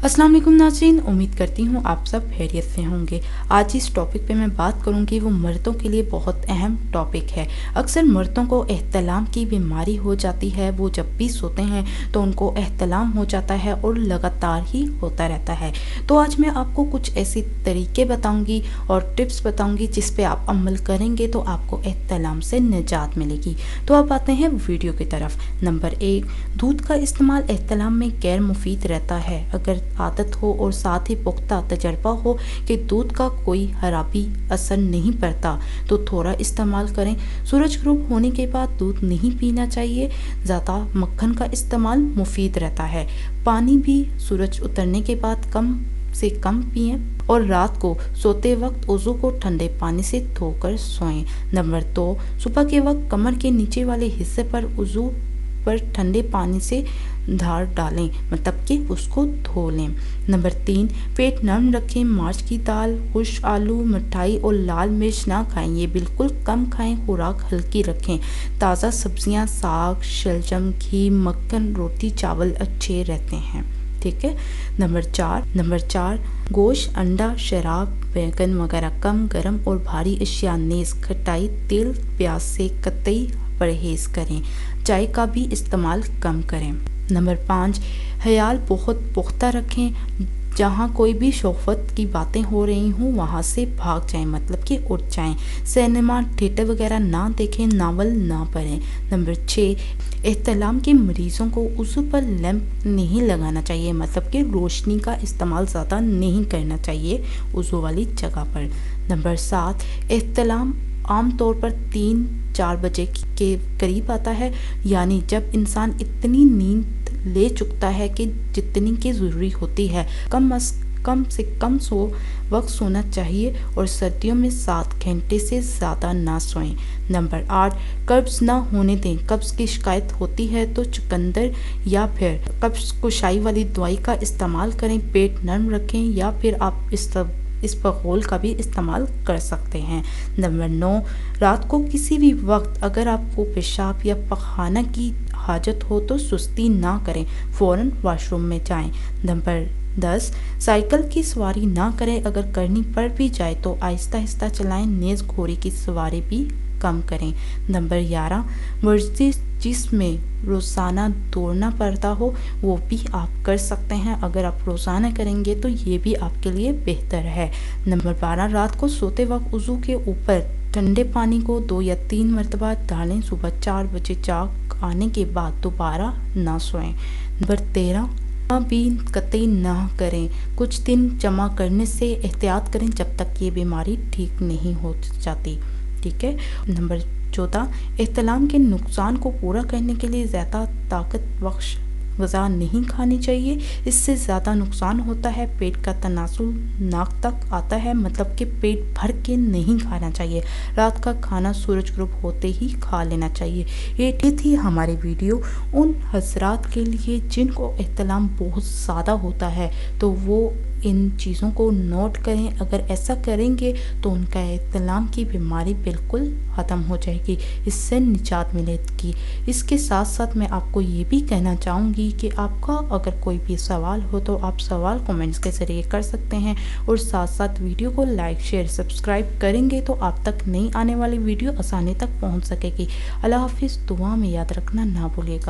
अस्सलाम वालेकुम नाज़रीन, उम्मीद करती हूँ आप सब खैरियत से होंगे। आज इस टॉपिक पे मैं बात करूँगी वो मर्दों के लिए बहुत अहम टॉपिक है। अक्सर मर्दों को एहतलाम की बीमारी हो जाती है। वो जब भी सोते हैं तो उनको एहतलाम हो जाता है और लगातार ही होता रहता है। तो आज मैं आपको कुछ ऐसे तरीके बताऊँगी और टिप्स बताऊँगी जिस पे आप अमल करेंगे तो आपको एहतलाम से निजात मिलेगी। तो अब आते हैं वीडियो की तरफ। नंबर 1, दूध का इस्तेमाल एहतलाम में गैर मुफीद रहता है। अगर आदत हो और साथ ही पुख्ता तजर्बा हो कि दूध का कोई खराबी असर नहीं पड़ता तो थोड़ा इस्तेमाल करें। सूरज ग्रुप होने के बाद दूध नहीं पीना चाहिए। ज़्यादा मक्खन का इस्तेमाल मुफीद रहता है। पानी भी सूरज उतरने के बाद कम से कम पिएं और रात को सोते वक्त वज़ू को ठंडे पानी से धोकर सोएं। नंबर 2, सुबह के वक्त कमर के नीचे वाले हिस्से पर वज़ू पर ठंडे पानी से धार डालें, मतलब कि उसको धो लें। नंबर 3, पेट नरम रखें। मार्च की दाल, खुश्क आलू, मिठाई और लाल मिर्च ना खाएं, ये बिल्कुल कम खाएं। खुराक हल्की रखें। ताज़ा सब्जियां, साग, शलजम, घी, मक्खन, रोटी, चावल अच्छे रहते हैं। ठीक है। नंबर 4, गोश्त, अंडा, शराब, बैगन वगैरह कम गरम और भारी अशिया नेज़ खटाई, तेल, प्याज से कतई परहेज़ करें। चाय का भी इस्तेमाल कम करें। नंबर 5, ख्याल बहुत पुख्ता रखें। जहाँ कोई भी शोहफत की बातें हो रही हों वहाँ से भाग जाएं, मतलब कि उठ जाएं। सिनेमा थिएटर वगैरह ना देखें, नावल ना पढ़ें। नंबर 6, एहतलाम के मरीज़ों को वज़ू पर लैंप नहीं लगाना चाहिए, मतलब कि रोशनी का इस्तेमाल ज़्यादा नहीं करना चाहिए वज़ू वाली जगह पर। नंबर 7, एहतलाम आम तौर पर 3-4 बजे के करीब आता है, यानी जब इंसान इतनी नींद ले चुकता है कि जितनी की ज़रूरी होती है। कम से कम वक्त सोना चाहिए और सर्दियों में 7 घंटे से ज़्यादा ना सोएं। नंबर 8, कब्ज़ ना होने दें। कब्ज़ की शिकायत होती है तो चुकंदर या फिर कब्ज़ कुशाई वाली दवाई का इस्तेमाल करें। पेट नरम रखें या फिर आप इस बगौल का भी इस्तेमाल कर सकते हैं। नंबर 9, रात को किसी भी वक्त अगर आपको पेशाब या पखाना की हाजत हो तो सुस्ती ना करें, फ़ौरन वॉशरूम में जाएं। नंबर 10, साइकिल की सवारी ना करें। अगर करनी पड़ भी जाए तो आहिस्ता आहिस्ता चलाएं, नेज़ घोड़े की सवारी भी कम करें। नंबर 11, वर्जिश जिसमें रोज़ाना दौड़ना पड़ता हो वो भी आप कर सकते हैं। अगर आप रोज़ाना करेंगे तो ये भी आपके लिए बेहतर है। नंबर 12, रात को सोते वक्त वज़ू के ऊपर ठंडे पानी को 2 या 3 मरतबा डालें। सुबह 4 बजे जाग आने के बाद दोबारा ना सोएं। नंबर 13, भी कतई ना करें। कुछ दिन जमा करने से एहतियात करें जब तक ये बीमारी ठीक नहीं हो जाती। ठीक है। नंबर 14, एहतलाम के नुकसान को पूरा करने के लिए ज़्यादा ताकत बख्श ग़िज़ा नहीं खानी चाहिए। इससे ज़्यादा नुकसान होता है। पेट का तनासुल नाक तक आता है, मतलब कि पेट भर के नहीं खाना चाहिए। रात का खाना सूरज ग्रुप होते ही खा लेना चाहिए। ये थी हमारी वीडियो उन हजरात के लिए जिनको एहतलाम बहुत ज़्यादा होता है, तो वो इन चीज़ों को नोट करें। अगर ऐसा करेंगे तो उनका एहतलाम की बीमारी बिल्कुल ख़त्म हो जाएगी, इससे निजात मिलेगी। इसके साथ साथ मैं आपको ये भी कहना चाहूँगी कि आपका अगर कोई भी सवाल हो तो आप सवाल कमेंट्स के ज़रिए कर सकते हैं और साथ साथ वीडियो को लाइक, शेयर, सब्सक्राइब करेंगे तो आप तक नई आने वाली वीडियो आसानी तक पहुँच सकेगी। अल्लाह हाफिज़। दुआ में याद रखना ना भूलिएगा।